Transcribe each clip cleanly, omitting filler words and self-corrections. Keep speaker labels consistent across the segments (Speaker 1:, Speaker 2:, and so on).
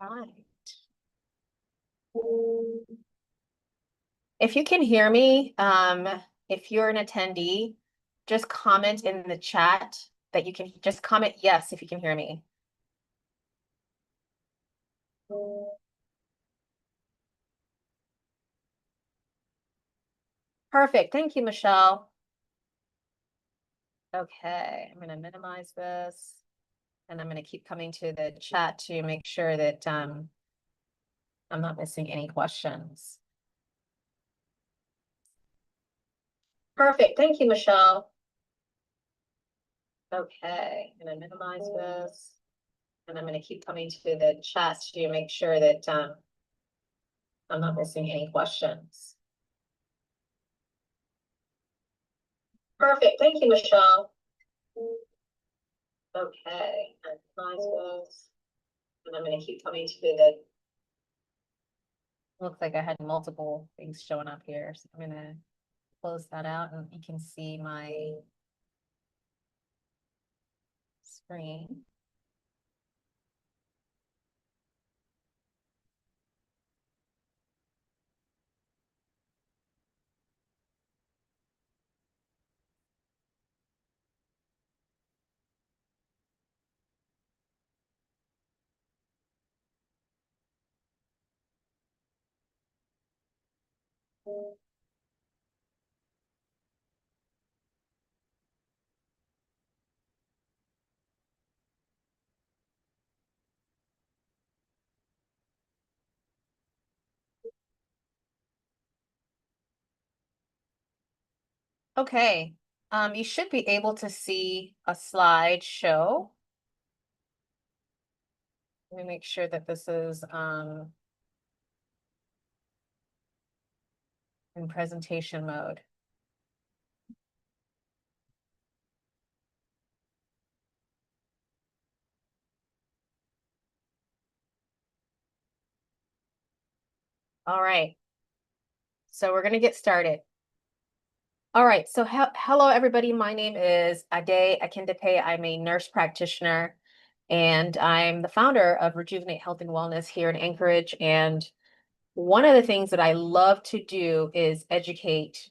Speaker 1: Right. If you can hear me, if you're an attendee, just comment in the chat that you can just comment yes if you can hear me. Perfect. Thank you, Michelle. Okay, I'm going to minimize this and I'm going to keep coming to the chat to make sure that I'm not missing any questions. Perfect. Thank you, Michelle. Okay, I'm going to minimize this and I'm going to keep coming to the chat to make sure that I'm not missing any questions. Perfect. Thank you, Michelle. Okay, and minimize this. And I'm going to keep coming to the. Looks like I had multiple things showing up here. So I'm going to close that out and you can see my screen. Okay, you should be able to see a slideshow. Let me make sure that this is in presentation mode. All right, so we're going to get started. All right, so hello everybody. My name is Ade Akindepe. I'm a nurse practitioner and I'm the founder of Rejuvenate Health and Wellness here in Anchorage. And one of the things that I love to do is educate,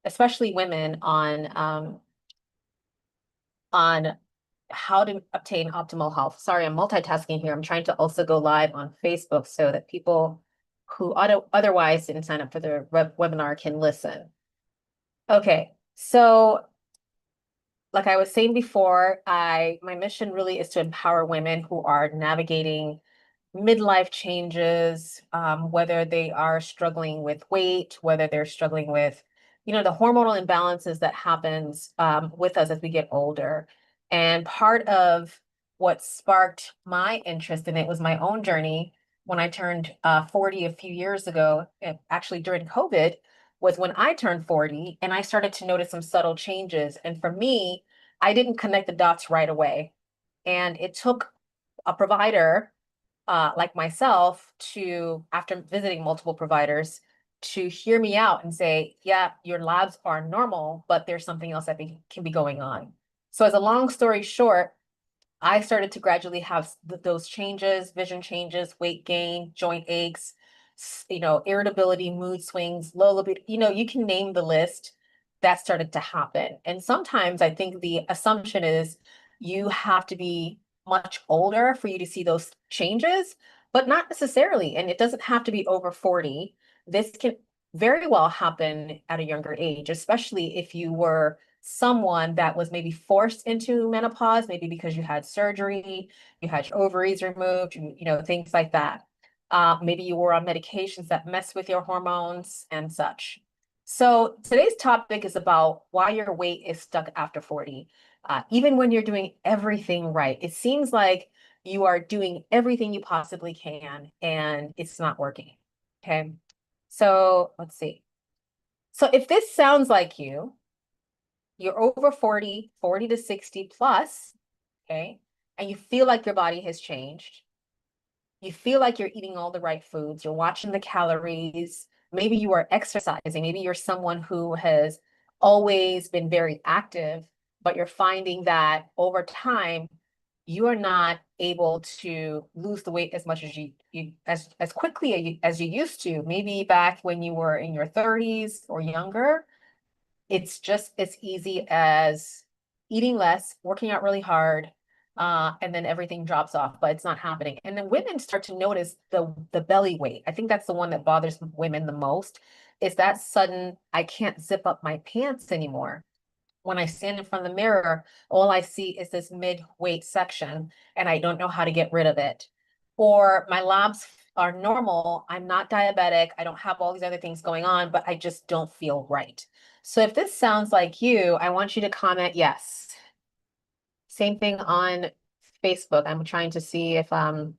Speaker 1: especially women, on how to obtain optimal health. Sorry, I'm multitasking here. I'm trying to also go live on Facebook so that people who otherwise didn't sign up for the webinar can listen. Okay, so like I was saying before, my mission really is to empower women who are navigating midlife changes, whether they are struggling with weight, whether they're struggling with, the hormonal imbalances that happens with us as we get older. And part of what sparked my interest in it was my own journey when I turned 40 a few years ago, actually during COVID, was when I turned 40 and I started to notice some subtle changes. And for me, I didn't connect the dots right away. And it took a provider like myself to, after visiting multiple providers, to hear me out and say, yeah, your labs are normal, but there's something else that can be going on. So as a long story short, I started to gradually have those changes, vision changes, weight gain, joint aches, irritability, mood swings, low libido, you can name the list. That started to happen. And sometimes I think the assumption is you have to be much older for you to see those changes, but not necessarily. And it doesn't have to be over 40. This can very well happen at a younger age, especially if you were someone that was maybe forced into menopause, maybe because you had surgery, you had your ovaries removed, things like that. Maybe you were on medications that mess with your hormones and such. So today's topic is about why your weight is stuck after 40. Even when you're doing everything right, it seems like you are doing everything you possibly can and it's not working. Okay. So let's see. So if this sounds like you're over 40, 40 to 60 plus, okay, and you feel like your body has changed, you feel like you're eating all the right foods, you're watching the calories, maybe you are exercising, maybe you're someone who has always been very active, but you're finding that over time, you are not able to lose the weight as much as as quickly as you used to, maybe back when you were in your 30s or younger. It's just as easy as eating less, working out really hard, and then everything drops off, but it's not happening. And then women start to notice the belly weight. I think that's the one that bothers women the most, is that sudden, I can't zip up my pants anymore. When I stand in front of the mirror, all I see is this mid-weight section, and I don't know how to get rid of it. Or my labs are normal. I'm not diabetic. I don't have all these other things going on, but I just don't feel right. So if this sounds like you, I want you to comment yes. Same thing on Facebook. I'm trying to see if there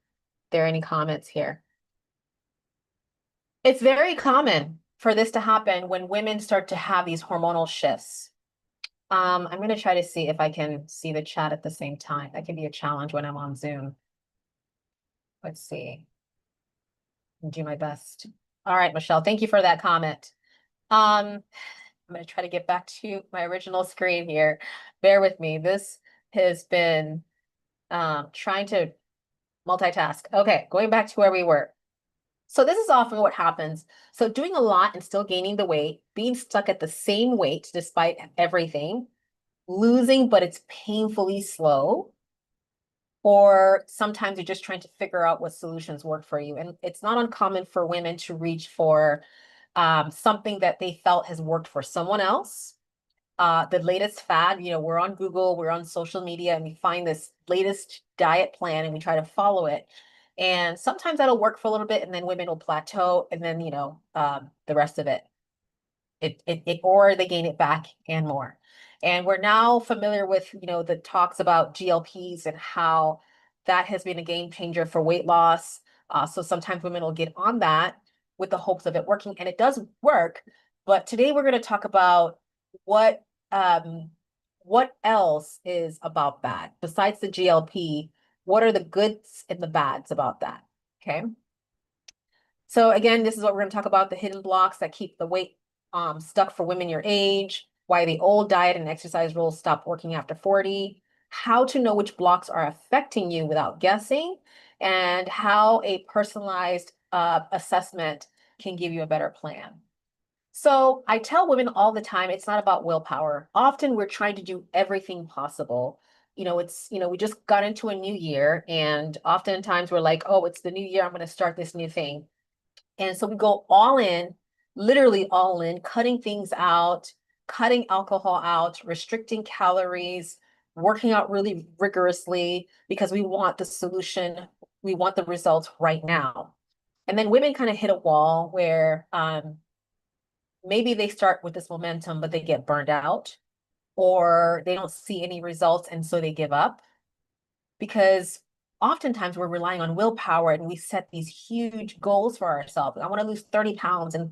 Speaker 1: are any comments here. It's very common for this to happen when women start to have these hormonal shifts. I'm going to try to see if I can see the chat at the same time. That can be a challenge when I'm on Zoom. Let's see. I'll do my best. All right, Michelle, thank you for that comment. I'm going to try to get back to my original screen here. Bear with me. This has been trying to multitask. Okay, going back to where we were. So this is often what happens. So doing a lot and still gaining the weight, being stuck at the same weight despite everything, losing, but it's painfully slow. Or sometimes you're just trying to figure out what solutions work for you. And it's not uncommon for women to reach for something that they felt has worked for someone else. The latest fad, we're on Google, we're on social media, and we find this latest diet plan and we try to follow it. And sometimes that'll work for a little bit, and then women will plateau, and then, the rest of it or they gain it back and more. And we're now familiar with, the talks about GLPs and how that has been a game changer for weight loss. So sometimes women will get on that with the hopes of it working, and it does work. But today we're going to talk about what else is about that besides the GLP. What are the goods and the bads about that? Okay. So again, this is what we're going to talk about, the hidden blocks that keep the weight stuck for women your age, why the old diet and exercise rules stop working after 40, how to know which blocks are affecting you without guessing, and how a personalized assessment can give you a better plan. So I tell women all the time, it's not about willpower. Often we're trying to do everything possible. We just got into a new year, and oftentimes we're like, oh, it's the new year, I'm going to start this new thing. And so we go all in, literally all in, cutting things out, cutting alcohol out, restricting calories, working out really rigorously because we want the solution, we want the results right now. And then women kind of hit a wall where maybe they start with this momentum, but they get burned out, or they don't see any results, and so they give up. Because oftentimes we're relying on willpower and we set these huge goals for ourselves. I want to lose 30 pounds in,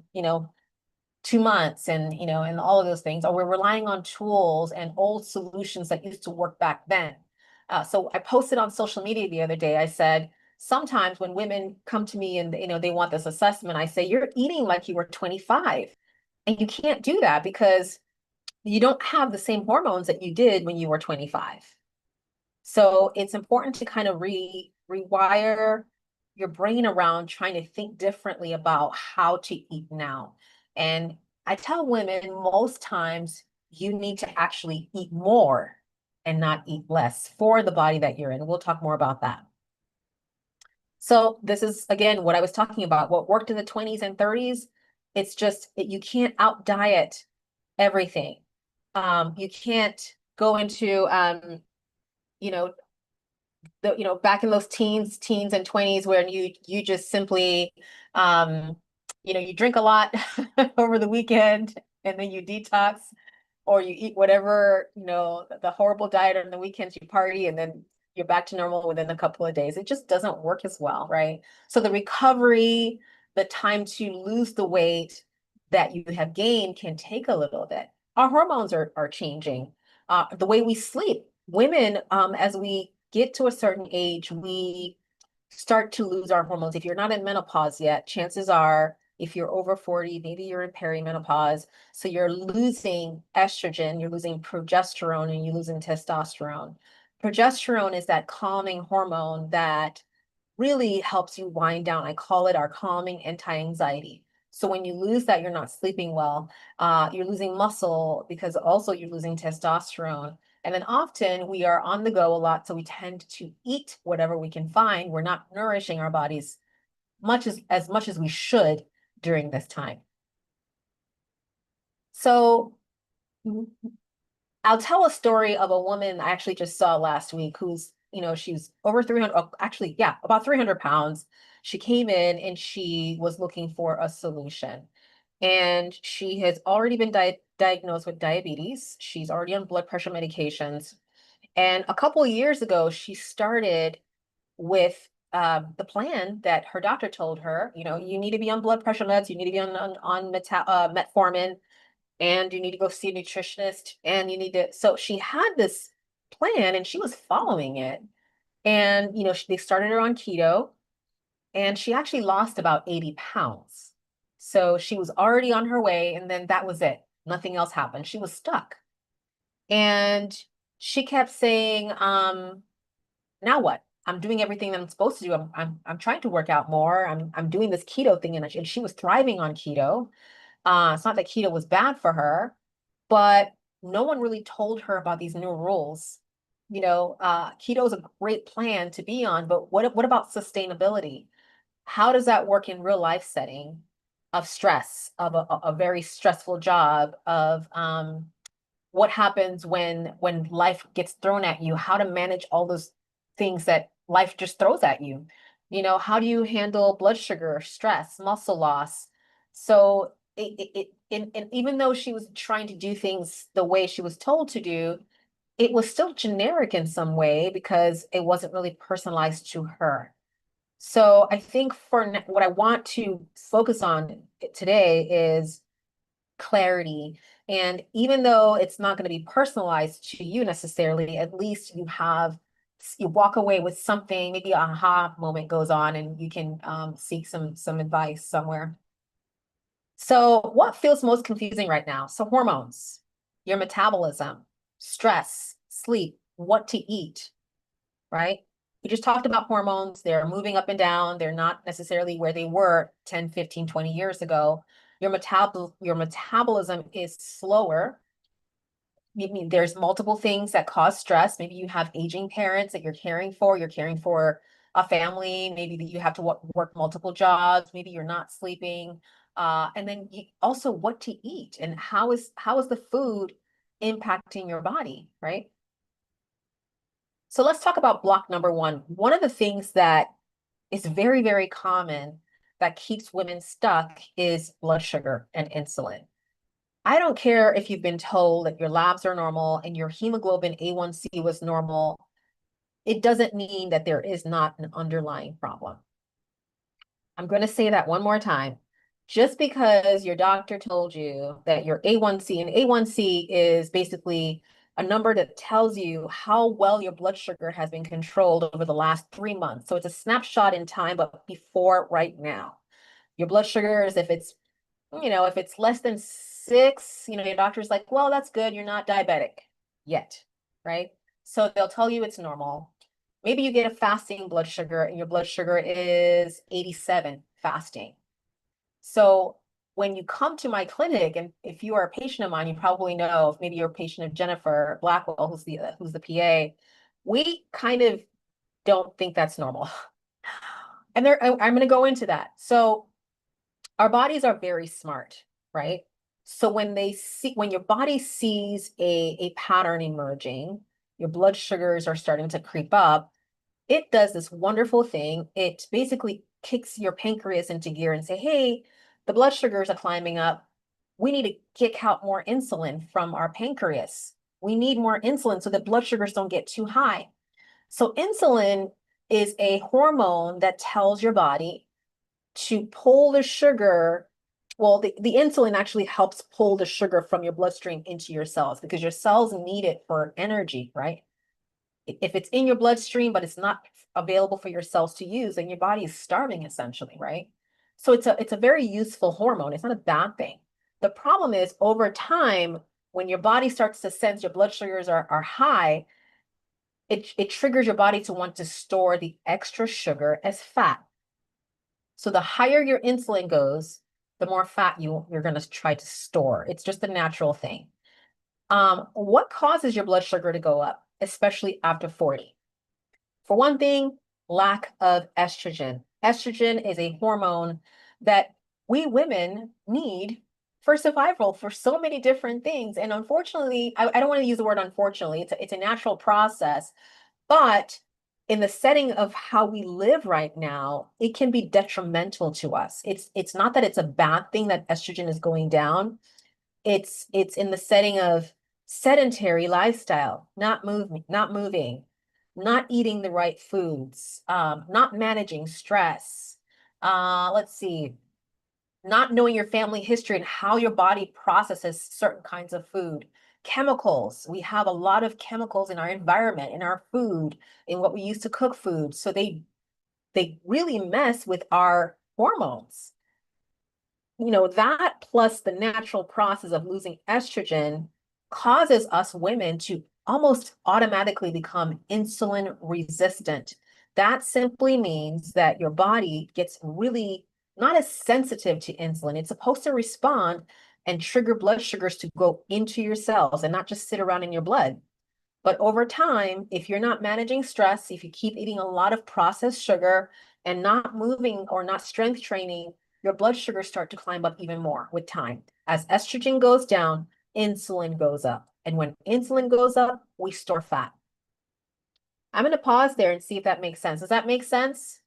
Speaker 1: 2 months, and, and all of those things. Or we're relying on tools and old solutions that used to work back then. So I posted on social media the other day, I said, sometimes when women come to me and, they want this assessment, I say, you're eating like you were 25. And you can't do that because you don't have the same hormones that you did when you were 25. So it's important to kind of rewire your brain around trying to think differently about how to eat now. And I tell women most times you need to actually eat more and not eat less for the body that you're in. We'll talk more about that. So this is, again, what I was talking about, what worked in the 20s and 30s. It's just you can't out diet everything. You can't go into, you know, back in those teens and 20s where you just simply, you drink a lot over the weekend and then you detox, or you eat whatever, the horrible diet on the weekends, you party, and then you're back to normal within a couple of days. It just doesn't work as well, right? So the recovery, the time to lose the weight that you have gained can take a little bit. Our hormones are changing. The way we sleep, women, as we get to a certain age, we start to lose our hormones. If you're not in menopause yet, chances are, if you're over 40, maybe you're in perimenopause. So you're losing estrogen, you're losing progesterone, and you're losing testosterone. Progesterone is that calming hormone that really helps you wind down. I call it our calming anti-anxiety. So when you lose that, you're not sleeping well. You're losing muscle because also you're losing testosterone. And then often we are on the go a lot, so we tend to eat whatever we can find. We're not nourishing our bodies much as we should during this time. So I'll tell a story of a woman I actually just saw last week who's, she's over 300, actually, yeah, about 300 pounds. She came in and she was looking for a solution. And she has already been diagnosed with diabetes. She's already on blood pressure medications. And a couple of years ago, she started with the plan that her doctor told her, you need to be on blood pressure meds, you need to be on metformin, and you need to go see a nutritionist, and you need to. So she had this plan and she was following it. And, they started her on keto, and she actually lost about 80 pounds. So she was already on her way, and then that was it. Nothing else happened. She was stuck. And she kept saying, now what? I'm doing everything that I'm supposed to do. I'm trying to work out more. I'm doing this keto thing, and she was thriving on keto. It's not that keto was bad for her, but no one really told her about these new rules. Keto is a great plan to be on, but what about sustainability? How does that work in real life setting of stress, of a very stressful job, of what happens when life gets thrown at you, how to manage all those things that life just throws at you. How do you handle blood sugar, stress, muscle loss? So and even though she was trying to do things the way she was told to do, it was still generic in some way because it wasn't really personalized to her. So I think what I want to focus on today is clarity. And even though it's not going to be personalized to you necessarily, at least you walk away with something, maybe a aha moment goes on and you can seek some advice somewhere. So what feels most confusing right now? So hormones, your metabolism, stress, sleep, what to eat, right? We just talked about hormones. They're moving up and down. They're not necessarily where they were 10, 15, 20 years ago. Your metabolism is slower. I mean, there's multiple things that cause stress. Maybe you have aging parents that you're caring for. You're caring for a family. Maybe that you have to work multiple jobs. Maybe you're not sleeping. And then also what to eat and how is the food impacting your body, right? So let's talk about block number one. One of the things that is very, very common that keeps women stuck is blood sugar and insulin. I don't care if you've been told that your labs are normal and your hemoglobin A1C was normal. It doesn't mean that there is not an underlying problem. I'm going to say that one more time. Just because your doctor told you that your A1C, and A1C is basically a number that tells you how well your blood sugar has been controlled over the last 3 months. So it's a snapshot in time, but before right now. Your blood sugar is if it's less than 6, your doctor's like, well, that's good. You're not diabetic yet, right? So they'll tell you it's normal. Maybe you get a fasting blood sugar and your blood sugar is 87 fasting. So when you come to my clinic, and if you are a patient of mine, you probably know, maybe you're a patient of Jennifer Blackwell, who's the PA, we kind of don't think that's normal. And I'm going to go into that. So our bodies are very smart, right? So when your body sees a pattern emerging, your blood sugars are starting to creep up, it does this wonderful thing. It basically kicks your pancreas into gear and say, hey, the blood sugars are climbing up. We need to kick out more insulin from our pancreas. We need more insulin so that blood sugars don't get too high. So insulin is a hormone that tells your body to pull the sugar. Well, the insulin actually helps pull the sugar from your bloodstream into your cells because your cells need it for energy, right? If it's in your bloodstream, but it's not available for your cells to use, then your body is starving essentially, right? So it's a very useful hormone. It's not a bad thing. The problem is over time, when your body starts to sense your blood sugars are high, it triggers your body to want to store the extra sugar as fat. So the higher your insulin goes, the more fat you're going to try to store. It's just a natural thing. What causes your blood sugar to go up, especially after 40? For one thing, lack of estrogen. Estrogen is a hormone that we women need for survival for so many different things. And unfortunately, I don't want to use the word unfortunately, it's a natural process, but in the setting of how we live right now, it can be detrimental to us. It's not that it's a bad thing that estrogen is going down. It's in the setting of sedentary lifestyle, not moving, not eating the right foods, not managing stress. Let's see, not knowing your family history and how your body processes certain kinds of food. Chemicals. We have a lot of chemicals in our environment, in our food, in what we use to cook food. So they really mess with our hormones. That plus the natural process of losing estrogen causes us women to almost automatically become insulin resistant. That simply means that your body gets really not as sensitive to insulin. It's supposed to respond and trigger blood sugars to go into your cells and not just sit around in your blood. But over time, if you're not managing stress, if you keep eating a lot of processed sugar and not moving or not strength training, your blood sugars start to climb up even more with time. As estrogen goes down, insulin goes up. And when insulin goes up, we store fat. I'm going to pause there and see if that makes sense. Does that make sense?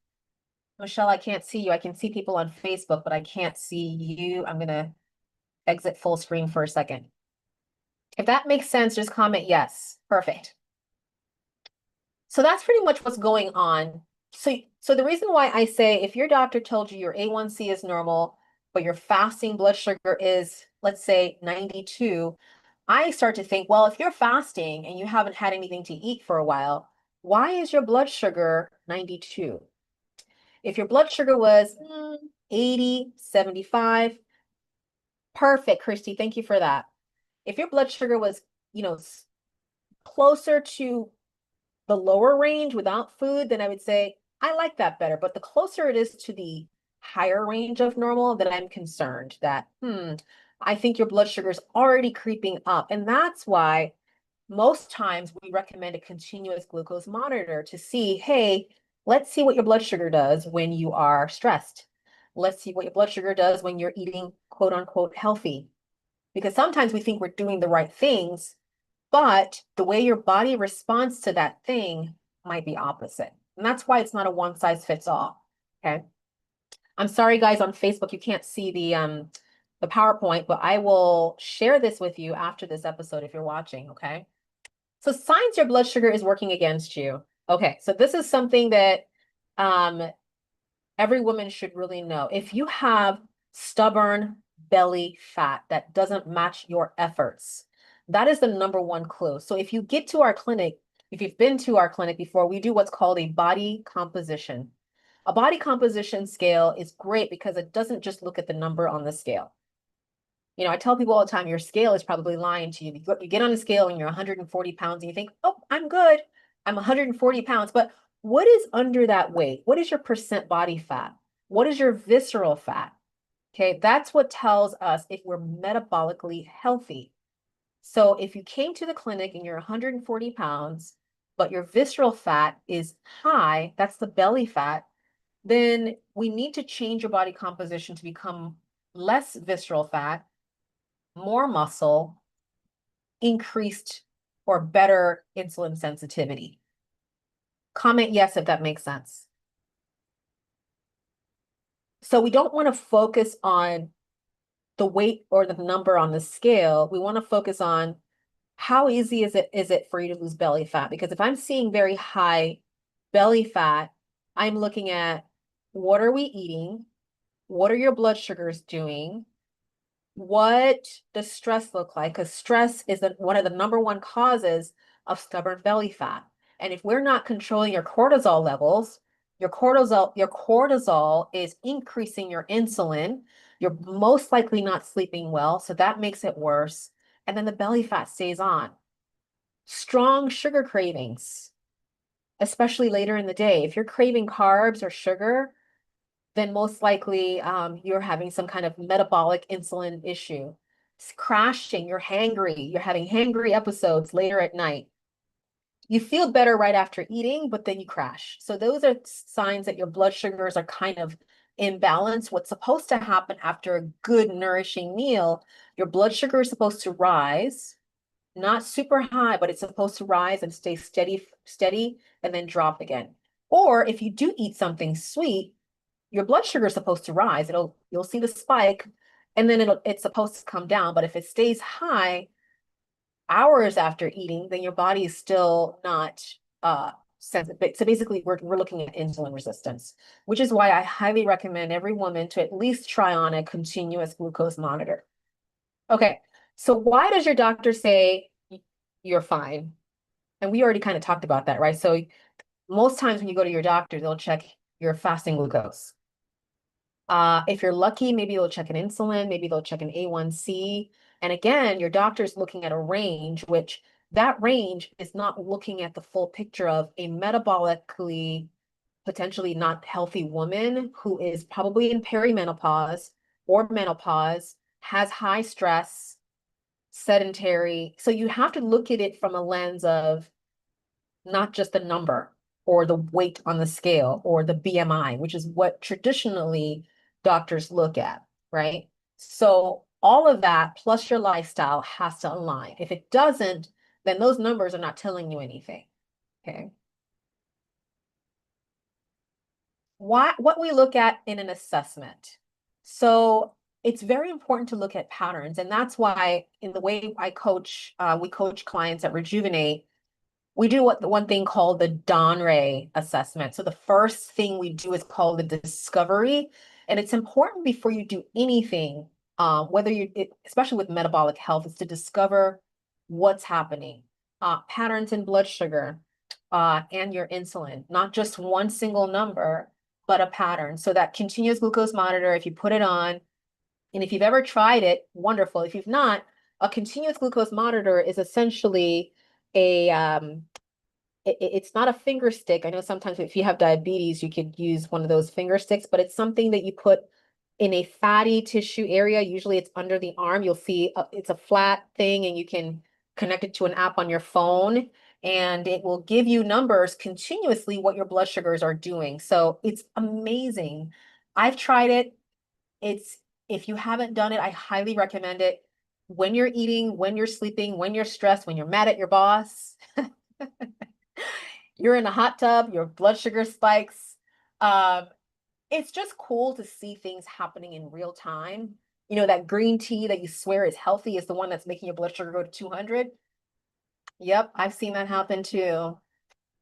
Speaker 1: Michelle, I can't see you. I can see people on Facebook, but I can't see you. I'm going to exit full screen for a second. If that makes sense, just comment yes. Perfect. So that's pretty much what's going on. So the reason why I say if your doctor told you your A1C is normal, but your fasting blood sugar is, let's say, 92, I start to think, well, if you're fasting and you haven't had anything to eat for a while, why is your blood sugar 92? If your blood sugar was 80, 75, perfect, Christy, thank you for that. If your blood sugar was, closer to the lower range without food, then I would say, I like that better. But the closer it is to the higher range of normal, then I'm concerned that, I think your blood sugar is already creeping up. And that's why most times we recommend a continuous glucose monitor to see, hey, let's see what your blood sugar does when you are stressed. Let's see what your blood sugar does when you're eating quote unquote healthy. Because sometimes we think we're doing the right things, but the way your body responds to that thing might be opposite. And that's why it's not a one size fits all. Okay. I'm sorry, guys, on Facebook, you can't see the PowerPoint, but I will share this with you after this episode if you're watching. Okay. So signs your blood sugar is working against you. Okay, so this is something that every woman should really know. If you have stubborn belly fat that doesn't match your efforts, that is the number one clue. So if you get to our clinic, if you've been to our clinic before, we do what's called a body composition. A body composition scale is great because it doesn't just look at the number on the scale. I tell people all the time, your scale is probably lying to you. You get on the scale and you're 140 pounds and you think, oh, I'm good. I'm 140 pounds. But what is under that weight? What is your percent body fat? What is your visceral fat? Okay, that's what tells us if we're metabolically healthy. So if you came to the clinic and you're 140 pounds, but your visceral fat is high, that's the belly fat, then we need to change your body composition to become less visceral fat, more muscle, increased or better insulin sensitivity. Comment yes if that makes sense. So we don't want to focus on the weight or the number on the scale. We want to focus on how easy is it for you to lose belly fat? Because if I'm seeing very high belly fat, I'm looking at what are we eating? What are your blood sugars doing? What does stress look like? Because stress is one of the number one causes of stubborn belly fat. And if we're not controlling your cortisol levels, your cortisol is increasing your insulin. You're most likely not sleeping well, so that makes it worse. And then the belly fat stays on. Strong sugar cravings. especially later in the day. If you're craving carbs or sugar, then most likely you're having some kind of metabolic insulin issue. It's crashing, you're hangry, you're having hangry episodes later at night. You feel better right after eating, but then you crash. So those are signs that your blood sugars are kind of imbalanced. What's supposed to happen after a good nourishing meal, your blood sugar is supposed to rise, not super high, but it's supposed to rise and stay steady, and then drop again. Or if you do eat something sweet, your blood sugar is supposed to rise. You'll see the spike, and then it's supposed to come down. But if it stays high hours after eating, then your body is still not sensitive. So basically, we're looking at insulin resistance, which is why I highly recommend every woman to at least try on a continuous glucose monitor. Okay, so why does your doctor say you're fine? And we already kind of talked about that, right? So most times when you go to your doctor, they'll check your fasting glucose. If you're lucky, maybe they'll check an insulin, maybe they'll check an A1C. And again, your doctor's looking at a range, which that range is not looking at the full picture of a metabolically potentially not healthy woman who is probably in perimenopause or menopause, has high stress, sedentary. So you have to look at it from a lens of not just the number or the weight on the scale or the BMI, which is what traditionally doctors look at, right? So all of that plus your lifestyle has to align. If it doesn't, then those numbers are not telling you anything. Okay. What we look at in an assessment. So it's very important to look at patterns. And that's why in the way I coach, we coach clients at Rejuvenate, we do what the one thing called the Donray assessment. So the first thing we do is called the discovery. And it's important before you do anything, whether especially with metabolic health, is to discover what's happening, patterns in blood sugar, and your insulin, not just one single number, but a pattern. So that continuous glucose monitor, if you put it on, and if you've ever tried it, wonderful. If you've not, a continuous glucose monitor is essentially a it's not a finger stick. I know sometimes if you have diabetes, you could use one of those finger sticks, but it's something that you put in a fatty tissue area. Usually it's under the arm. You'll see it's a flat thing and you can connect it to an app on your phone and it will give you numbers continuously what your blood sugars are doing. So it's amazing. I've tried it. It's, if you haven't done it, I highly recommend it. When you're eating, when you're sleeping, when you're stressed, when you're mad at your boss, you're in a hot tub, your blood sugar spikes. Um, it's just cool to see things happening in real time. You know, that green tea that you swear is healthy is the one that's making your blood sugar go to 200. Yep, I've seen that happen too.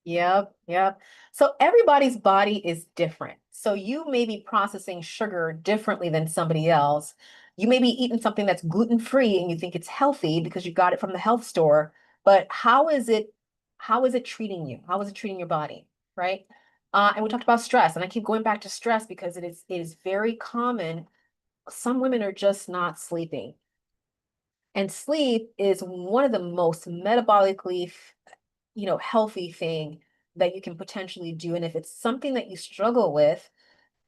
Speaker 1: Yep, yep. So everybody's body is different. So you may be processing sugar differently than somebody else. You may be eating something that's gluten-free and you think it's healthy because you got it from the health store, but how is it treating you? How is it treating your body, right? And we talked about stress, and I keep going back to stress because it is very common. Some women are just not sleeping. And sleep is one of the most metabolically healthy thing that you can potentially do. And if it's something that you struggle with,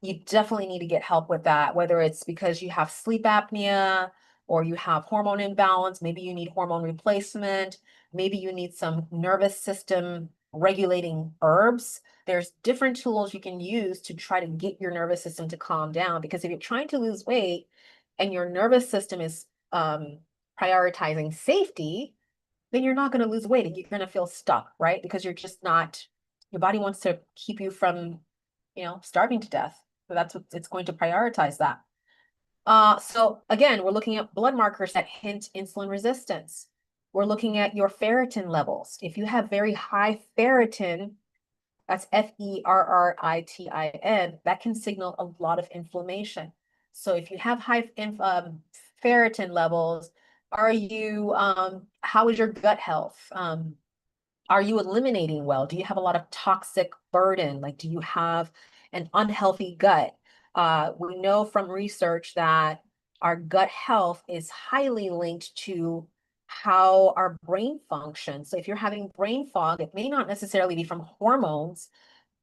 Speaker 1: you definitely need to get help with that, whether it's because you have sleep apnea or you have hormone imbalance, maybe you need hormone replacement, maybe you need some nervous system regulating herbs. There's different tools you can use to try to get your nervous system to calm down. Because if you're trying to lose weight and your nervous system is prioritizing safety, then you're not going to lose weight and you're going to feel stuck, right? Because you're just not, your body wants to keep you from, starving to death. So that's what it's going to prioritize that. So again, we're looking at blood markers that hint insulin resistance. We're looking at your ferritin levels. If you have very high ferritin, that's ferritin, that can signal a lot of inflammation. So if you have high ferritin levels, how is your gut health? Are you eliminating well? Do you have a lot of toxic burden? Like, do you have an unhealthy gut? We know from research that our gut health is highly linked to how our brain functions. So if you're having brain fog, it may not necessarily be from hormones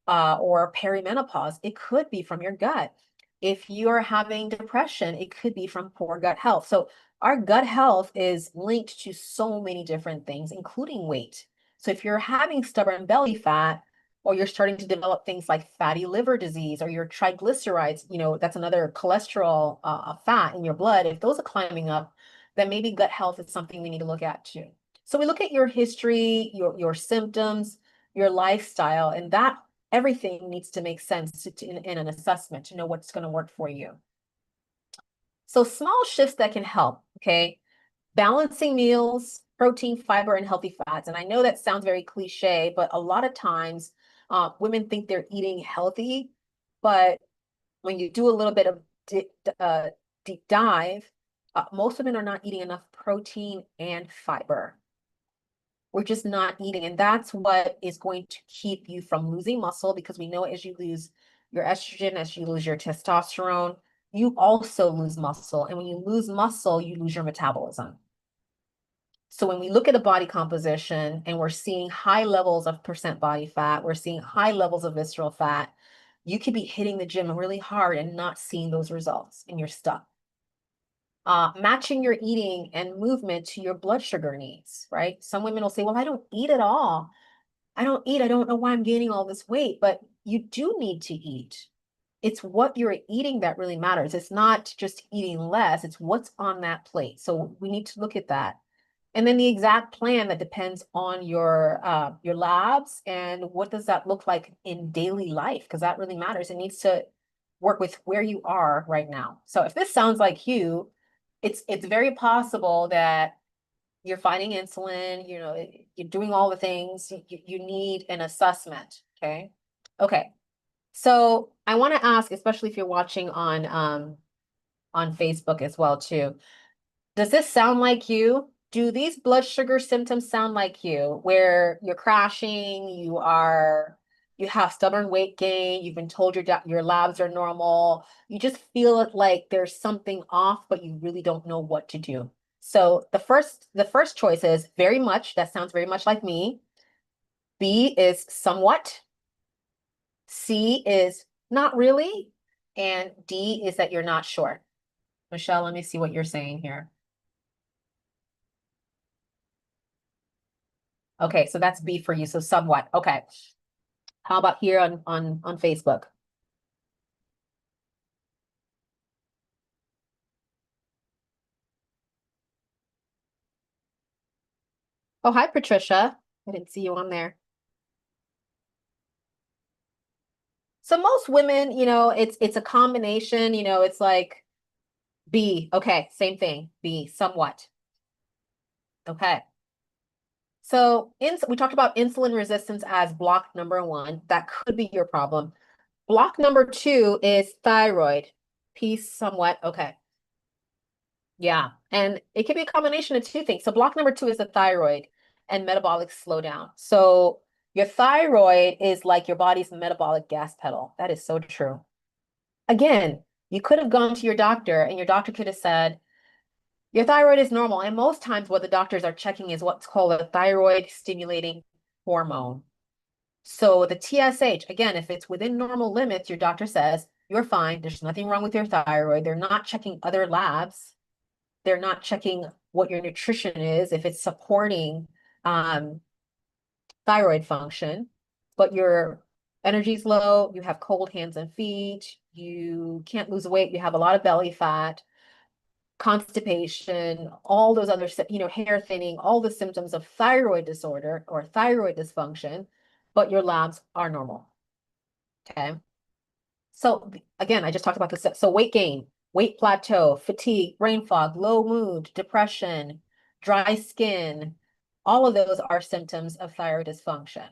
Speaker 1: or perimenopause. It could be from your gut. If you're having depression, it could be from poor gut health. So our gut health is linked to so many different things, including weight. So if you're having stubborn belly fat, or you're starting to develop things like fatty liver disease, or your triglycerides, that's another cholesterol fat in your blood. If those are climbing up, then maybe gut health is something we need to look at too. So we look at your history, your symptoms, your lifestyle, and that everything needs to make sense in an assessment to know what's going to work for you. So small shifts that can help, okay? Balancing meals, protein, fiber, and healthy fats. And I know that sounds very cliche, but a lot of times women think they're eating healthy, but when you do a little bit of deep dive, most women are not eating enough protein and fiber. We're just not eating. And that's what is going to keep you from losing muscle, because we know as you lose your estrogen, as you lose your testosterone, you also lose muscle. And when you lose muscle, you lose your metabolism. So when we look at the body composition and we're seeing high levels of percent body fat, we're seeing high levels of visceral fat, you could be hitting the gym really hard and not seeing those results, and you're stuck. Matching your eating and movement to your blood sugar needs, right? Some women will say, well, I don't eat at all. I don't eat. I don't know why I'm gaining all this weight, but you do need to eat. It's what you're eating that really matters. It's not just eating less, it's what's on that plate. So we need to look at that. And then the exact plan that depends on your labs and what does that look like in daily life, because that really matters. It needs to work with where you are right now. So if this sounds like you, it's very possible that you're fighting insulin, you're doing all the things. You need an assessment. Okay. Okay. So I want to ask, especially if you're watching on Facebook as well too, does this sound like you? Do these blood sugar symptoms sound like you, where you're crashing, you have stubborn weight gain, you've been told your labs are normal, you just feel it like there's something off, but you really don't know what to do. So the first choice is very much, that sounds very much like me. B is somewhat. C is not really. And D is that you're not sure. Michelle, let me see what you're saying here. Okay, so that's B for you. So somewhat. Okay. How about here on Facebook? Oh, hi, Patricia. I didn't see you on there. So most women, it's a combination, it's like B. Okay, same thing. B, somewhat. Okay. So we talked about insulin resistance as block number one. That could be your problem. Block number two is thyroid. P, somewhat. Okay. Yeah. And it can be a combination of two things. So block number two is the thyroid and metabolic slowdown. So your thyroid is like your body's metabolic gas pedal. That is so true. Again, you could have gone to your doctor and your doctor could have said, your thyroid is normal. And most times what the doctors are checking is what's called a thyroid stimulating hormone. So the TSH, again, if it's within normal limits, your doctor says, you're fine. There's nothing wrong with your thyroid. They're not checking other labs. They're not checking what your nutrition is, if it's supporting thyroid function, but your energy's low, you have cold hands and feet, you can't lose weight, you have a lot of belly fat, constipation, all those other, hair thinning, all the symptoms of thyroid disorder or thyroid dysfunction, but your labs are normal. Okay. So again, I just talked about this. So weight gain, weight plateau, fatigue, brain fog, low mood, depression, dry skin, all of those are symptoms of thyroid dysfunction.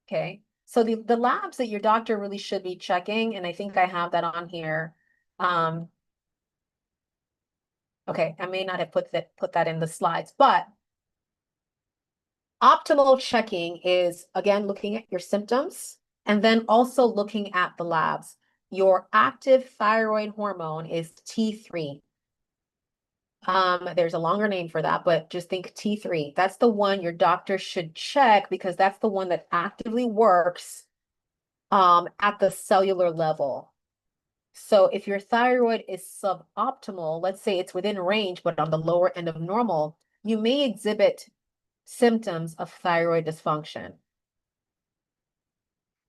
Speaker 1: Okay. So the labs that your doctor really should be checking, and I think I have that on here. Okay, I may not have put that in the slides, but optimal checking is again looking at your symptoms and then also looking at the labs. Your active thyroid hormone is T3. There's a longer name for that, but just think T3. That's the one your doctor should check because that's the one that actively works at the cellular level. So if your thyroid is suboptimal, let's say it's within range, but on the lower end of normal, you may exhibit symptoms of thyroid dysfunction.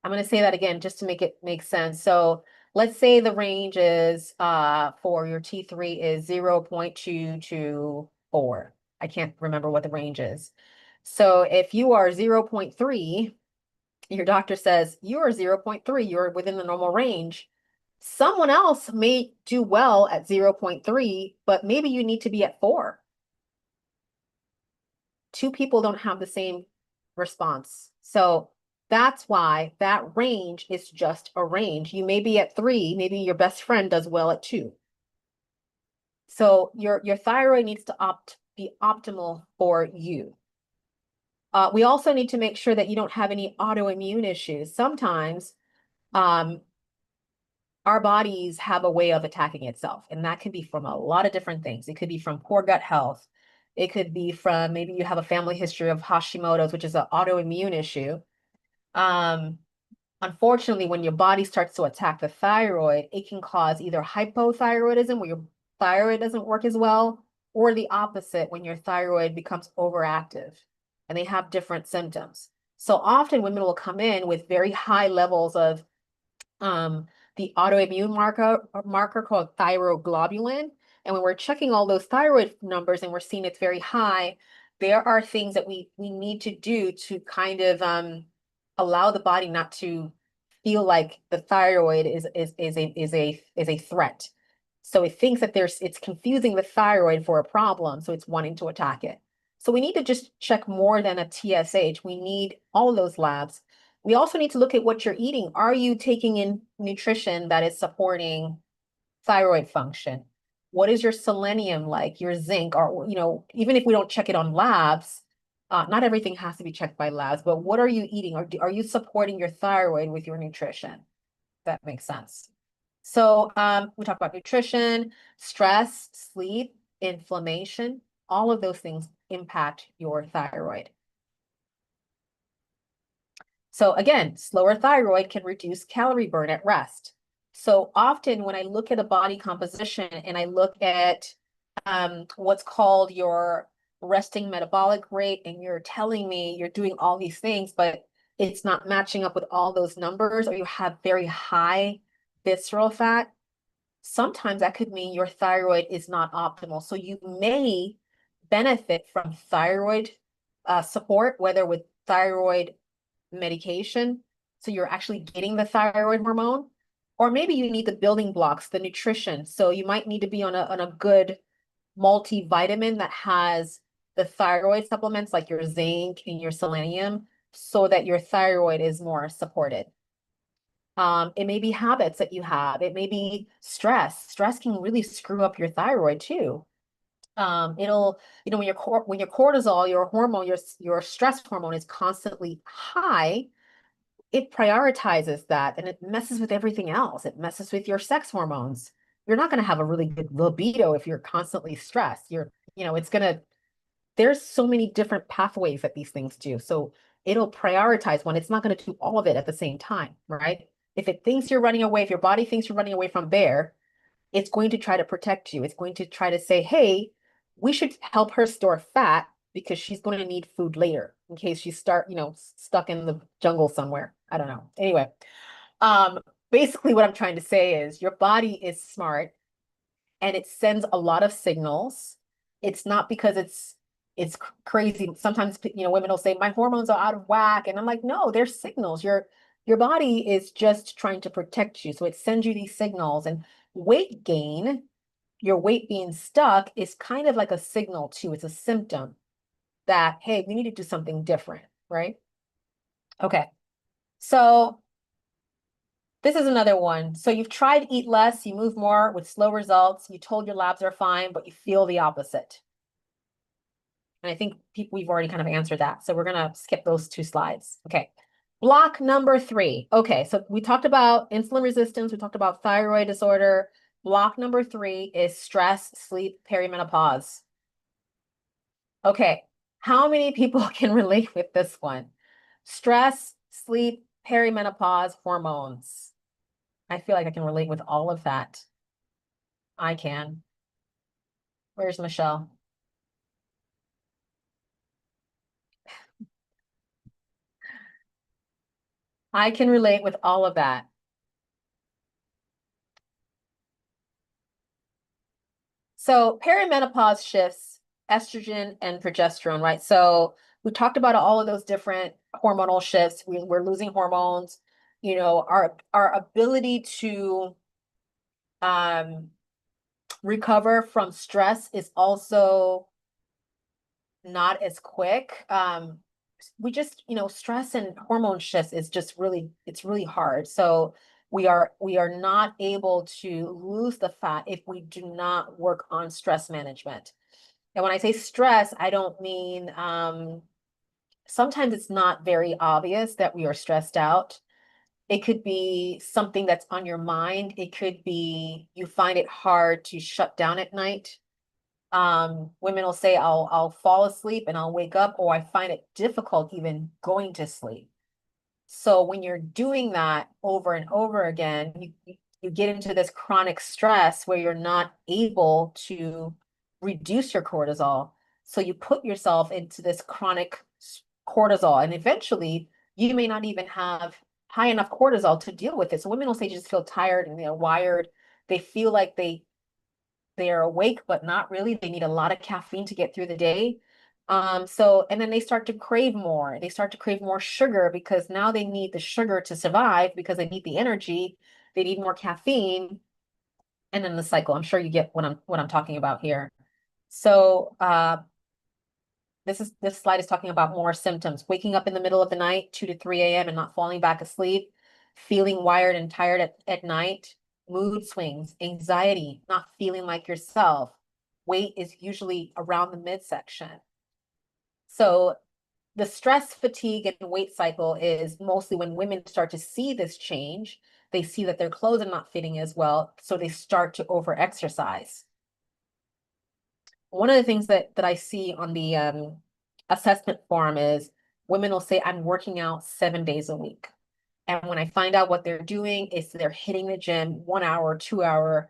Speaker 1: I'm going to say that again just to make it make sense. So let's say the range is for your T3 is 0.2 to 4. I can't remember what the range is. So if you are 0.3, your doctor says you are 0.3, you're within the normal range. Someone else may do well at 0.3, but maybe you need to be at 4. Two people don't have the same response. So that's why that range is just a range. You may be at 3, maybe your best friend does well at 2. So your thyroid needs to be optimal for you. We also need to make sure that you don't have any autoimmune issues. Sometimes our bodies have a way of attacking itself, and that can be from a lot of different things. It could be from poor gut health. It could be from maybe you have a family history of Hashimoto's, which is an autoimmune issue. Unfortunately, when your body starts to attack the thyroid, it can cause either hypothyroidism, where your thyroid doesn't work as well, or the opposite, when your thyroid becomes overactive, and they have different symptoms. So often women will come in with very high levels of the autoimmune marker called thyroglobulin. And when we're checking all those thyroid numbers and we're seeing it's very high, there are things that we need to do to kind of allow the body not to feel like the thyroid is a threat. So it thinks that it's confusing the thyroid for a problem, so it's wanting to attack it. So we need to just check more than a TSH. We need all of those labs. We also need to look at what you're eating. Are you taking in nutrition that is supporting thyroid function? What is your selenium like, your zinc, or, even if we don't check it on labs, not everything has to be checked by labs, but what are you eating? Or are you supporting your thyroid with your nutrition? That makes sense. So we talk about nutrition, stress, sleep, inflammation, all of those things impact your thyroid. So again, slower thyroid can reduce calorie burn at rest. So often when I look at a body composition and I look at what's called your resting metabolic rate, and you're telling me you're doing all these things, but it's not matching up with all those numbers, or you have very high visceral fat, sometimes that could mean your thyroid is not optimal. So you may benefit from thyroid support, whether with thyroid medication, so you're actually getting the thyroid hormone, or maybe you need the building blocks, the nutrition. So you might need to be on a good multivitamin that has the thyroid supplements like your zinc and your selenium, so that your thyroid is more supported. It may be habits that you have. It may be stress. Stress can really screw up your thyroid too. It'll, when your cortisol, your hormone, your stress hormone is constantly high, it prioritizes that and it messes with everything else. It messes with your sex hormones. You're not going to have a really good libido if you're constantly stressed. There's so many different pathways that these things do. So it'll prioritize one. It's not going to do all of it at the same time, right? If it thinks you're running away, if your body thinks you're running away from bear, it's going to try to protect you. It's going to try to say, hey, we should help her store fat because she's going to need food later in case she stuck in the jungle somewhere. I don't know. Anyway, basically what I'm trying to say is your body is smart and it sends a lot of signals. It's not because it's crazy. Sometimes, women will say my hormones are out of whack, and I'm like, no, they're signals. Your body is just trying to protect you. So it sends you these signals, and weight gain, your weight being stuck, is kind of like a signal too. It's a symptom that, hey, we need to do something different, right? Okay. So this is another one. So you've tried to eat less, you move more with slow results. You told your labs are fine, but you feel the opposite. And I think we've already kind of answered that. So we're going to skip those 2 slides. Okay. Block number 3. Okay. So we talked about insulin resistance. We talked about thyroid disorder. Block number 3 is stress, sleep, perimenopause. Okay, how many people can relate with this one? Stress, sleep, perimenopause, hormones. I feel like I can relate with all of that. I can. Where's Michelle? I can relate with all of that. So perimenopause shifts estrogen and progesterone, right? So we talked about all of those different hormonal shifts. We're losing hormones. Our ability to um, recover from stress is also not as quick. We just, stress and hormone shifts is just it's really hard. So we are not able to lose the fat if we do not work on stress management. And when I say stress, I don't mean sometimes it's not very obvious that we are stressed out. It could be something that's on your mind. It could be you find it hard to shut down at night. Women will say, I'll fall asleep and I'll wake up, or I find it difficult even going to sleep. So when you're doing that over and over again, you get into this chronic stress where you're not able to reduce your cortisol. So you put yourself into this chronic cortisol, and eventually you may not even have high enough cortisol to deal with it. So women will say just feel tired and they're wired. They feel like they are awake, but not really. They need a lot of caffeine to get through the day. And then they start to crave more. They start to crave more sugar because now they need the sugar to survive because they need the energy. They need more caffeine. And then the cycle. I'm sure you get what I'm talking about here. So this slide is talking about more symptoms. Waking up in the middle of the night, 2 to 3 a.m. and not falling back asleep, feeling wired and tired at night, mood swings, anxiety, not feeling like yourself. Weight is usually around the midsection. So the stress, fatigue, and weight cycle is mostly when women start to see this change. They see that their clothes are not fitting as well, so they start to over-exercise. One of the things that I see on the assessment form is women will say, I'm working out 7 days a week. And when I find out what they're doing is they're hitting the gym 1 hour, 2 hour,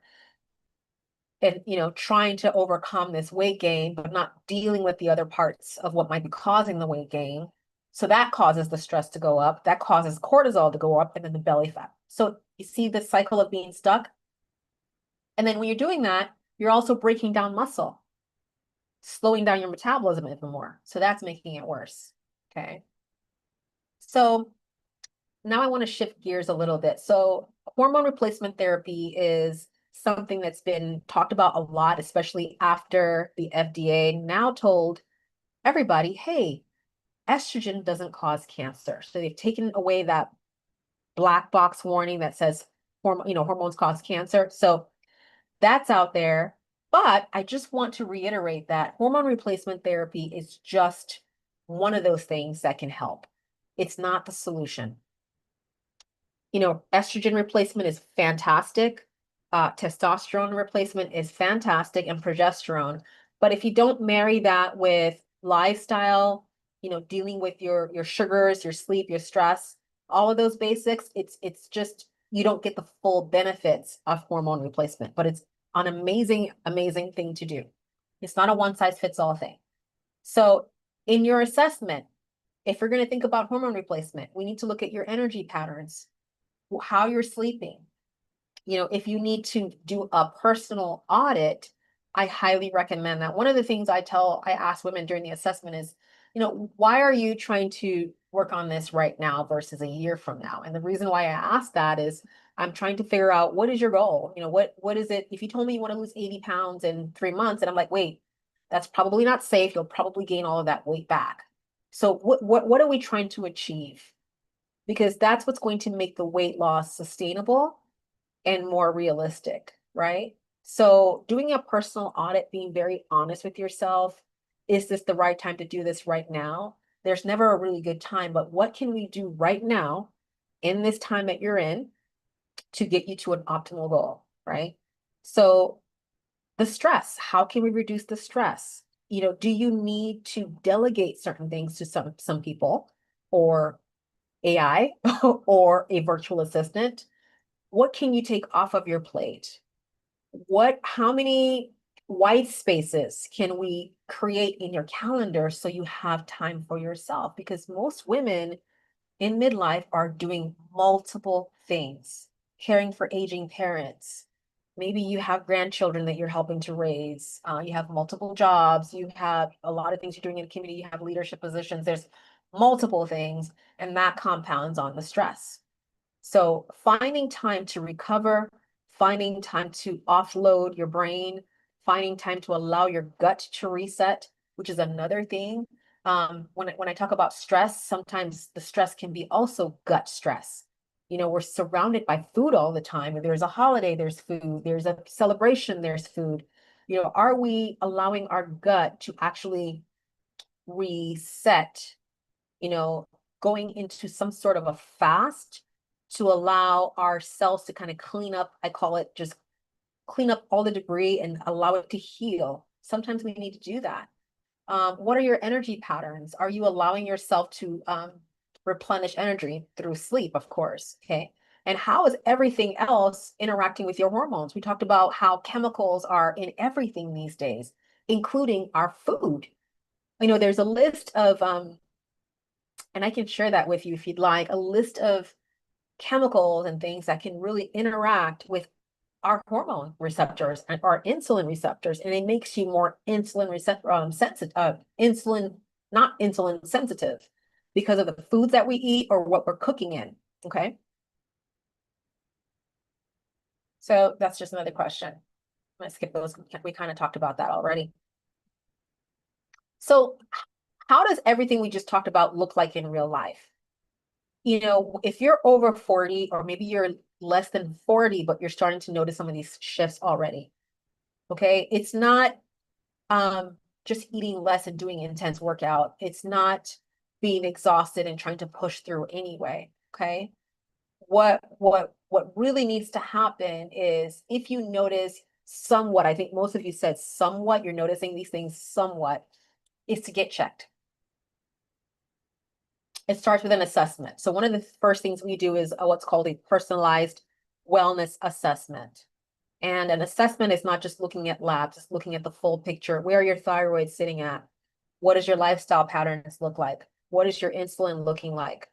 Speaker 1: and trying to overcome this weight gain, but not dealing with the other parts of what might be causing the weight gain. So that causes the stress to go up, that causes cortisol to go up, and then the belly fat. So you see the cycle of being stuck. And then when you're doing that, you're also breaking down muscle, slowing down your metabolism even more. So that's making it worse. Okay. So now I want to shift gears a little bit. So hormone replacement therapy is something that's been talked about a lot, especially after the FDA now told everybody, hey, estrogen doesn't cause cancer. So they've taken away that black box warning that says hormones cause cancer. So that's out there. But I just want to reiterate that hormone replacement therapy is just one of those things that can help. It's not the solution. Estrogen replacement is fantastic. Testosterone replacement is fantastic, and progesterone. But if you don't marry that with lifestyle, dealing with your sugars, your sleep, your stress, all of those basics, it's just you don't get the full benefits of hormone replacement. But it's an amazing, amazing thing to do. It's not a one size fits all thing. So in your assessment, if you're going to think about hormone replacement, we need to look at your energy patterns, how you're sleeping. If you need to do a personal audit, I highly recommend that. One of the things I ask women during the assessment is, why are you trying to work on this right now versus a year from now? And the reason why I ask that is I'm trying to figure out what is your goal? What is it? If you told me you want to lose 80 pounds in 3 months, and I'm like, wait, that's probably not safe. You'll probably gain all of that weight back. So what are we trying to achieve? Because that's what's going to make the weight loss sustainable and more realistic, right? So doing a personal audit, being very honest with yourself, is this the right time to do this right now? There's never a really good time, but what can we do right now in this time that you're in to get you to an optimal goal, right? So the stress, how can we reduce the stress? Do you need to delegate certain things to some people or AI or a virtual assistant? What can you take off of your plate? How many white spaces can we create in your calendar so you have time for yourself? Because most women in midlife are doing multiple things, caring for aging parents. Maybe you have grandchildren that you're helping to raise. You have multiple jobs. You have a lot of things you're doing in the community. You have leadership positions. There's multiple things, and that compounds on the stress. So finding time to recover, finding time to offload your brain, finding time to allow your gut to reset, which is another thing. When I talk about stress, sometimes the stress can be also gut stress. We're surrounded by food all the time. If there's a holiday, there's food. There's a celebration, there's food. Are we allowing our gut to actually reset, you know, going into some sort of a fast to allow our cells to kind of clean up? I call it just clean up all the debris and allow it to heal. Sometimes we need to do that. What are your energy patterns? Are you allowing yourself to replenish energy through sleep, of course? Okay. And how is everything else interacting with your hormones? We talked about how chemicals are in everything these days, including our food. There's a list of, and I can share that with you if you'd like, a list of chemicals and things that can really interact with our hormone receptors and our insulin receptors, and it makes you more insulin not insulin sensitive because of the foods that we eat or what we're cooking in. Okay, so that's just another question. I'm gonna skip those. We kind of talked about that already. So how does everything we just talked about look like in real life? If you're over 40 or maybe you're less than 40, but you're starting to notice some of these shifts already. Okay. It's not just eating less and doing intense workout. It's not being exhausted and trying to push through anyway. Okay. What really needs to happen is if you notice somewhat, I think most of you said somewhat, you're noticing these things somewhat, is to get checked. It starts with an assessment. So one of the first things we do is what's called a personalized wellness assessment. And an assessment is not just looking at labs, it's looking at the full picture. Where are your thyroid sitting at? What does your lifestyle patterns look like? What is your insulin looking like?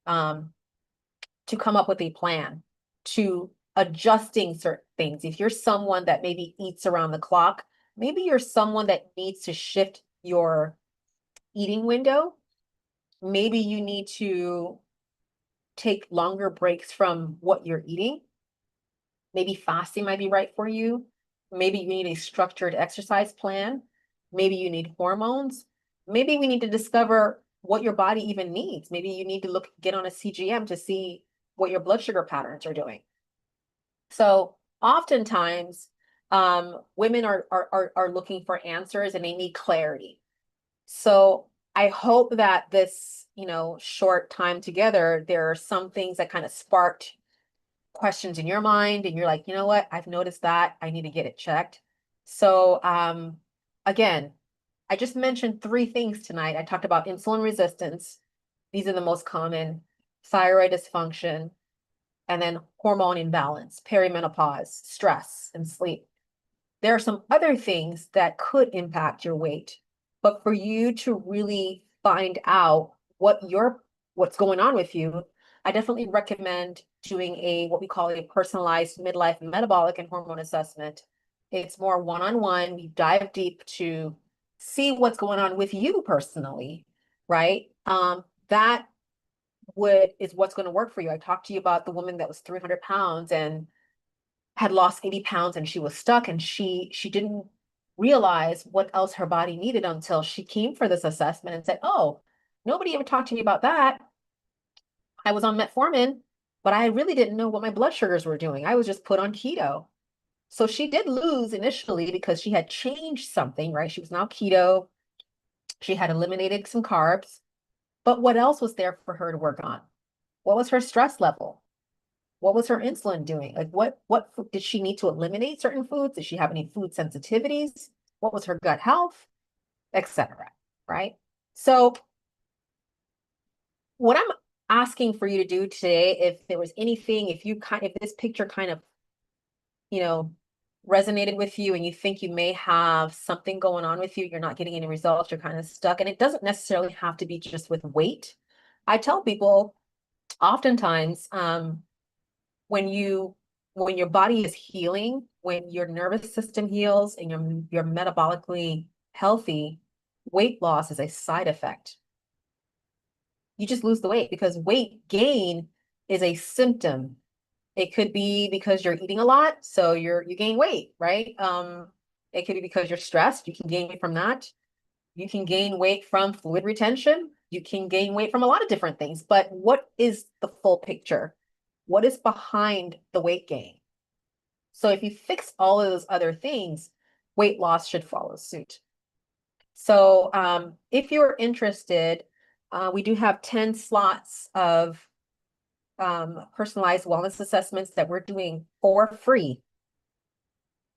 Speaker 1: To come up with a plan, to adjusting certain things. If you're someone that maybe eats around the clock, maybe you're someone that needs to shift your eating window. Maybe you need to take longer breaks from what you're eating. Maybe fasting might be right for you. Maybe you need a structured exercise plan. Maybe you need hormones. Maybe we need to discover what your body even needs. Maybe you need to get on a CGM to see what your blood sugar patterns are doing. So oftentimes, women are looking for answers and they need clarity. So I hope that this, short time together, there are some things that kind of sparked questions in your mind and you're like, you know what, I've noticed that I need to get it checked. So again, I just mentioned 3 things tonight. I talked about insulin resistance. These are the most common: thyroid dysfunction, and then hormone imbalance, perimenopause, stress, and sleep. There are some other things that could impact your weight, but for you to really find out what's going on with you, I definitely recommend doing what we call a personalized midlife metabolic and hormone assessment. It's more one-on-one. You dive deep to see what's going on with you personally, right? That is what's going to work for you. I talked to you about the woman that was 300 pounds and had lost 80 pounds and she was stuck, and she didn't realize what else her body needed until she came for this assessment and said, oh, nobody ever talked to me about that. I was on metformin, but I really didn't know what my blood sugars were doing. I was just put on keto. So she did lose initially because she had changed something, right? She was now keto. She had eliminated some carbs, but what else was there for her to work on? What was her stress level? What was her insulin doing? Like what did she need to eliminate certain foods? Did she have any food sensitivities? What was her gut health, etc. Right? So what I'm asking for you to do today, if there was anything, if this picture kind of, you know, resonated with you and you think you may have something going on with you, you're not getting any results, you're kind of stuck, and it doesn't necessarily have to be just with weight. I tell people oftentimes, when your body is healing, when your nervous system heals and you're metabolically healthy, weight loss is a side effect. You just lose the weight because weight gain is a symptom. It could be because you're eating a lot, so you gain weight, right? It could be because you're stressed. You can gain weight from that. You can gain weight from fluid retention. You can gain weight from a lot of different things. But what is the full picture? What is behind the weight gain? So if you fix all of those other things, weight loss should follow suit. So if you're interested, we do have 10 slots of personalized wellness assessments that we're doing for free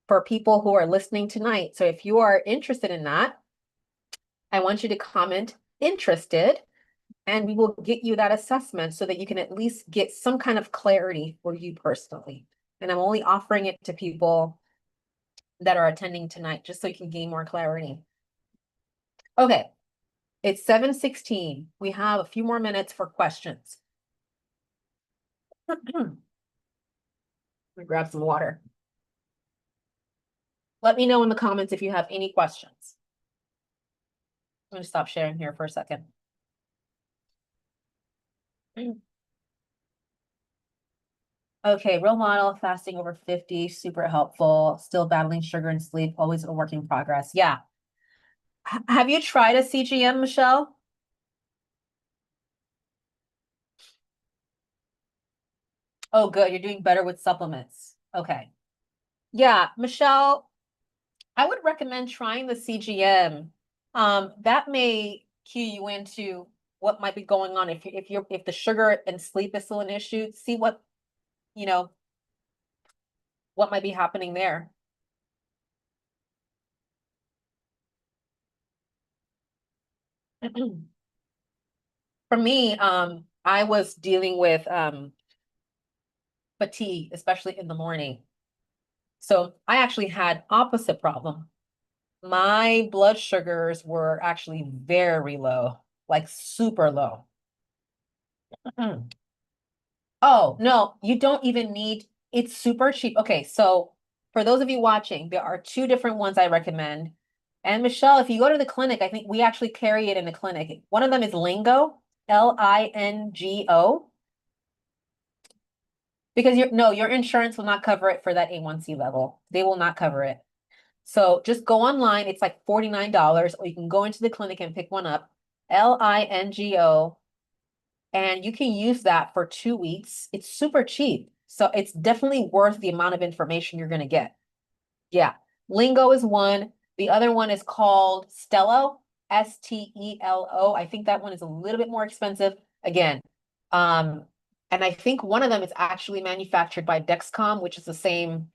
Speaker 1: for people who are listening tonight. So if you are interested in that, I want you to comment interested, and we will get you that assessment so that you can at least get some kind of clarity for you personally. And I'm only offering it to people that are attending tonight, just so you can gain more clarity. Okay, it's 7:16. We have a few more minutes for questions. Let me grab some water. Let me know in the comments if you have any questions. I'm going to stop sharing here for a second. Okay, role model, fasting over 50, super helpful. Still battling sugar and sleep, always a work in progress. Yeah. Have you tried a CGM, Michelle? Oh, good. You're doing better with supplements. Okay. Yeah, Michelle, I would recommend trying the CGM. That may cue you into what might be going on if the sugar and sleep is still an issue. See you know, what might be happening there. For me, I was dealing with fatigue, especially in the morning. So I actually had opposite problem. My blood sugars were actually very low, like super low. Oh, no, you don't even need, it's super cheap. Okay, so for those of you watching, there are two different ones I recommend. And Michelle, if you go to the clinic, I think we actually carry it in the clinic. One of them is Lingo, Lingo, because your insurance will not cover it for that A1C level. They will not cover it. So just go online. It's like $49, or you can go into the clinic and pick one up. Lingo. And you can use that for 2 weeks. It's super cheap. So it's definitely worth the amount of information you're going to get. Yeah. Lingo is one. The other one is called Stello, Stelo. I think that one is a little bit more expensive. Again, and I think one of them is actually manufactured by Dexcom, which is the same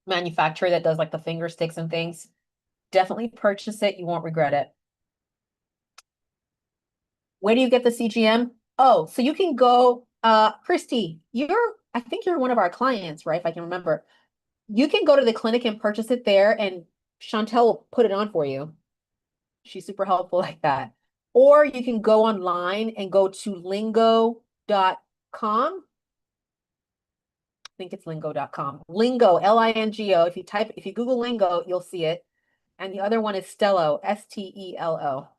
Speaker 1: manufacturer that does like the finger sticks and things. Definitely purchase it. You won't regret it. Where do you get the CGM? Oh, so you can go, Christy, I think you're one of our clients, right? If I can remember. You can go to the clinic and purchase it there, and Chantel will put it on for you. She's super helpful like that. Or you can go online and go to lingo.com. I think it's lingo.com. Lingo, Lingo. If you Google Lingo, you'll see it. And the other one is Stello, Stelo.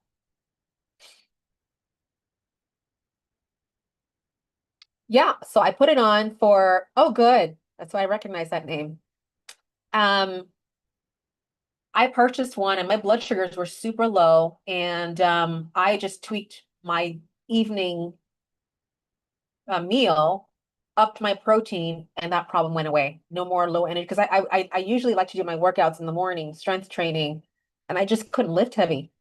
Speaker 1: Yeah, so I put it on for, oh, good. That's why I recognize that name. I purchased one and my blood sugars were super low, and I just tweaked my evening meal, upped my protein, and that problem went away. No more low energy, because I usually like to do my workouts in the morning, strength training, and I just couldn't lift heavy.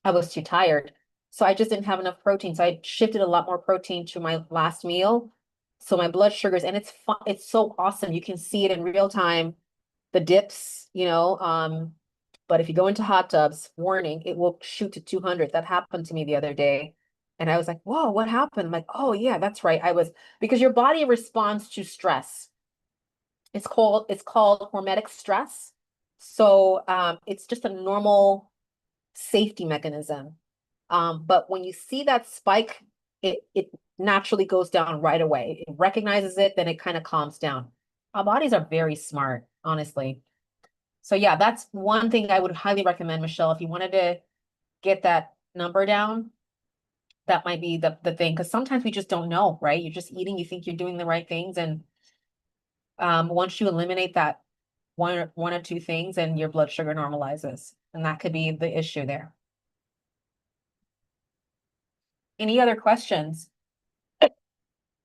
Speaker 1: I was too tired. So I just didn't have enough protein. So I shifted a lot more protein to my last meal. So my blood sugars, and it's fun, it's so awesome. You can see it in real time, the dips, but if you go into hot tubs, warning, it will shoot to 200. That happened to me the other day. And I was like, whoa, what happened? I'm like, oh yeah, that's right. Because your body responds to stress. It's called hormetic stress. So it's just a normal safety mechanism. But when you see that spike, it naturally goes down right away. It recognizes it, then it kind of calms down. Our bodies are very smart, honestly. So yeah, that's one thing I would highly recommend, Michelle. If you wanted to get that number down, that might be the thing. Because sometimes we just don't know, right? You're just eating, you think you're doing the right things, and once you eliminate that one or two things, and your blood sugar normalizes, and that could be the issue there. Any other questions?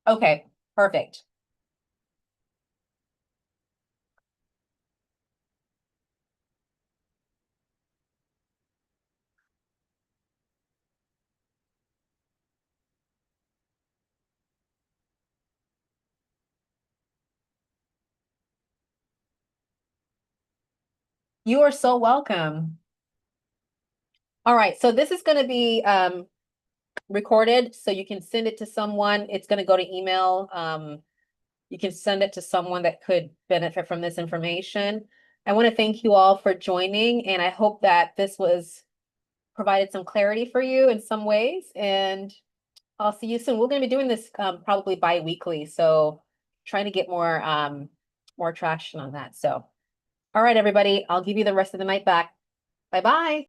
Speaker 1: Okay, perfect. You are so welcome. All right, so this is going to be recorded, so you can send it to someone. It's going to go to email. You can send it to someone that could benefit from this information. I want to thank you all for joining, and I hope that this was provided some clarity for you in some ways. And I'll see you soon. We're going to be doing this probably bi-weekly, so trying to get more traction on that. So, all right, everybody, I'll give you the rest of the night back. Bye bye.